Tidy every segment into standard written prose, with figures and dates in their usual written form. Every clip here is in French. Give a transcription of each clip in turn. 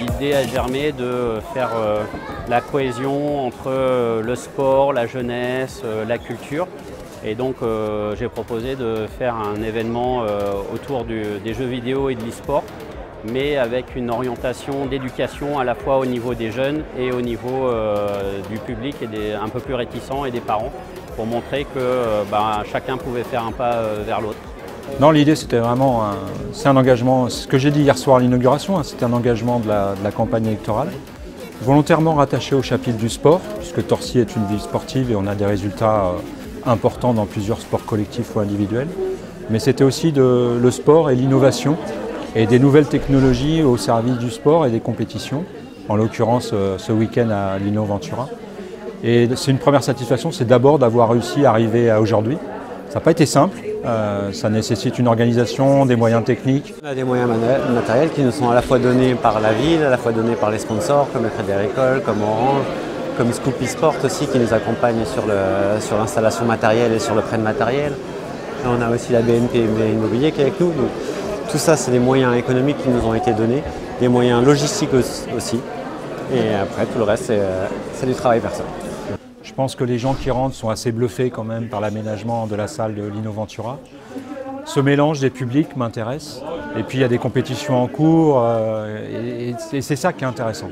l'idée a germé de faire la cohésion entre le sport, la jeunesse, la culture. Et donc j'ai proposé de faire un événement autour des jeux vidéo et de l'e-sport, mais avec une orientation d'éducation à la fois au niveau des jeunes et au niveau du public et un peu plus réticents et des parents, pour montrer que chacun pouvait faire un pas vers l'autre. Non, l'idée c'était vraiment un engagement, ce que j'ai dit hier soir à l'inauguration, c'était un engagement de la campagne électorale, volontairement rattaché au chapitre du sport, puisque Torcy est une ville sportive et on a des résultats importants dans plusieurs sports collectifs ou individuels. Mais c'était aussi le sport et l'innovation et des nouvelles technologies au service du sport et des compétitions, en l'occurrence ce week-end à l'Innoventura. Et c'est une première satisfaction, c'est d'abord d'avoir réussi à arriver à aujourd'hui. Ça n'a pas été simple, ça nécessite une organisation, des moyens techniques. On a des moyens matériels qui nous sont à la fois donnés par la ville, à la fois donnés par les sponsors comme le Crédit Agricole, comme Orange, comme Scoop eSport aussi qui nous accompagne sur l'installation matérielle et sur le prêt de matériel. Et on a aussi la BNP Immobilier qui est avec nous. Donc, tout ça, c'est des moyens économiques qui nous ont été donnés, des moyens logistiques aussi. Et après, tout le reste, c'est du travail perso. Je pense que les gens qui rentrent sont assez bluffés quand même par l'aménagement de la salle de l'Innoventura. Ce mélange des publics m'intéresse. Et puis il y a des compétitions en cours et c'est ça qui est intéressant.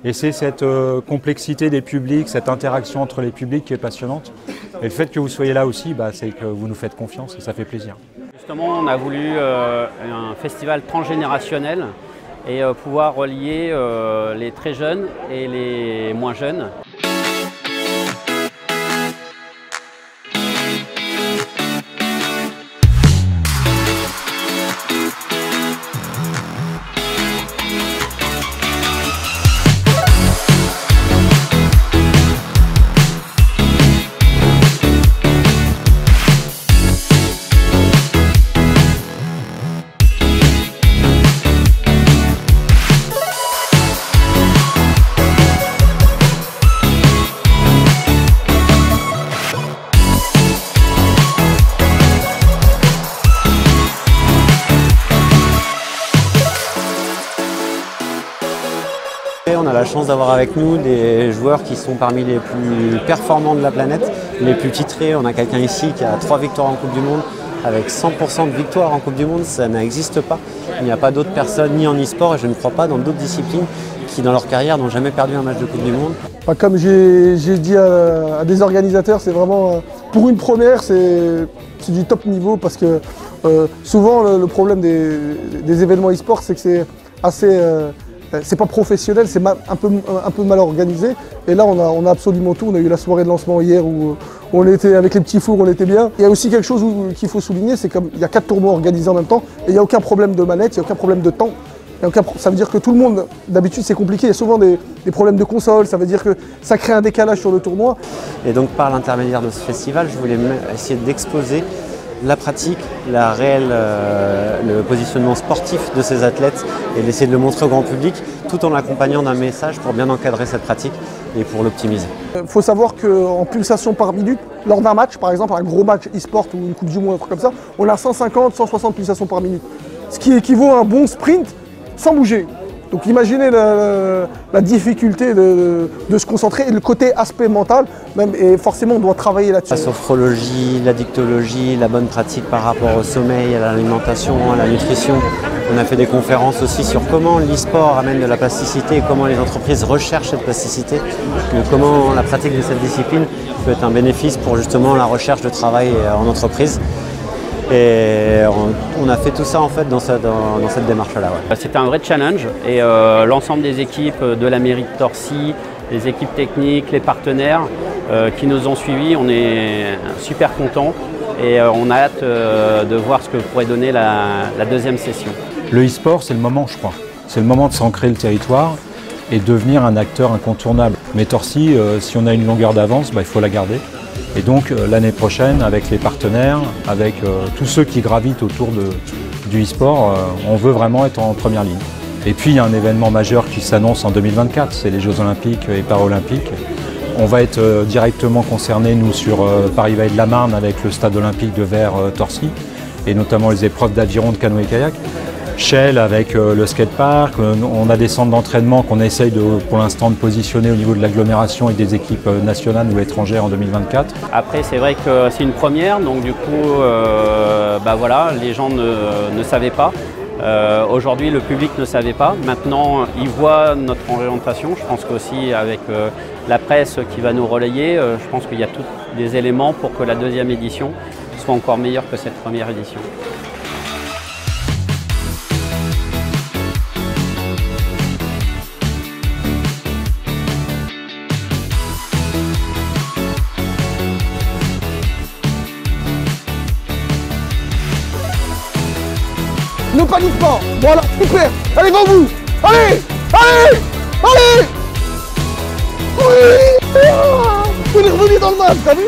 Et c'est cette complexité des publics, cette interaction entre les publics qui est passionnante. Et le fait que vous soyez là aussi, c'est que vous nous faites confiance et ça fait plaisir. Justement, on a voulu un festival transgénérationnel et pouvoir relier les très jeunes et les moins jeunes. On a la chance d'avoir avec nous des joueurs qui sont parmi les plus performants de la planète, les plus titrés. On a quelqu'un ici qui a 3 victoires en Coupe du Monde, avec 100% de victoires en Coupe du Monde, ça n'existe pas. Il n'y a pas d'autres personnes, ni en e-sport, et je ne crois pas dans d'autres disciplines, qui dans leur carrière n'ont jamais perdu un match de Coupe du Monde. Comme j'ai dit à des organisateurs, c'est vraiment, pour une première, c'est du top niveau, parce que souvent le problème des événements e-sport, c'est que c'est assez... c'est pas professionnel, c'est un peu mal organisé. Et là, on a absolument tout. On a eu la soirée de lancement hier où on était avec les petits fours, on était bien. Il y a aussi quelque chose qu'il faut souligner, c'est qu'il y a 4 tournois organisés en même temps et il n'y a aucun problème de manette, il n'y a aucun problème de temps. Ça veut dire que tout le monde, d'habitude c'est compliqué, il y a souvent des problèmes de console, ça veut dire que ça crée un décalage sur le tournoi. Et donc par l'intermédiaire de ce festival, je voulais essayer d'exposer la pratique, le positionnement sportif de ces athlètes et d'essayer de le montrer au grand public tout en l'accompagnant d'un message pour bien encadrer cette pratique et pour l'optimiser. Il faut savoir qu'en pulsation par minute, lors d'un match, par exemple un gros match e-sport ou une Coupe du Monde, un truc comme ça, on a 150-160 pulsations par minute. Ce qui équivaut à un bon sprint sans bouger. Donc imaginez la difficulté de se concentrer et le côté aspect mental, même, et forcément on doit travailler là-dessus. La sophrologie, la dictologie, la bonne pratique par rapport au sommeil, à l'alimentation, à la nutrition. On a fait des conférences aussi sur comment l'e-sport amène de la plasticité et comment les entreprises recherchent cette plasticité, comment la pratique de cette discipline peut être un bénéfice pour justement la recherche de travail en entreprise. Et on a fait tout ça en fait dans cette démarche-là. Ouais. C'était un vrai challenge et l'ensemble des équipes de la mairie de Torcy, les équipes techniques, les partenaires qui nous ont suivis, on est super contents et on a hâte de voir ce que pourrait donner la deuxième session. Le e-sport, c'est le moment, je crois. C'est le moment de s'ancrer le territoire et devenir un acteur incontournable. Mais Torcy, si on a une longueur d'avance, il faut la garder. Et donc l'année prochaine, avec les partenaires, avec tous ceux qui gravitent autour du e-sport, on veut vraiment être en première ligne. Et puis il y a un événement majeur qui s'annonce en 2024, c'est les Jeux Olympiques et Paralympiques. On va être directement concernés, nous, sur Paris-Vallée-de-la-Marne avec le stade olympique de Vert-Torcy et notamment les épreuves d'aviron, de canoë-kayak. Shell avec le skatepark. On a des centres d'entraînement qu'on essaye pour l'instant de positionner au niveau de l'agglomération et des équipes nationales ou étrangères en 2024. Après, c'est vrai que c'est une première, donc du coup, voilà, les gens ne savaient pas. Aujourd'hui, le public ne savait pas. Maintenant, ils voient notre orientation. Je pense qu'aussi avec la presse qui va nous relayer, je pense qu'il y a tous des éléments pour que la deuxième édition soit encore meilleure que cette première édition. Ne panique pas. Voilà, super. Allez, devant vous. Allez, allez, allez. Oui. On est revenu dans le match, t'as vu?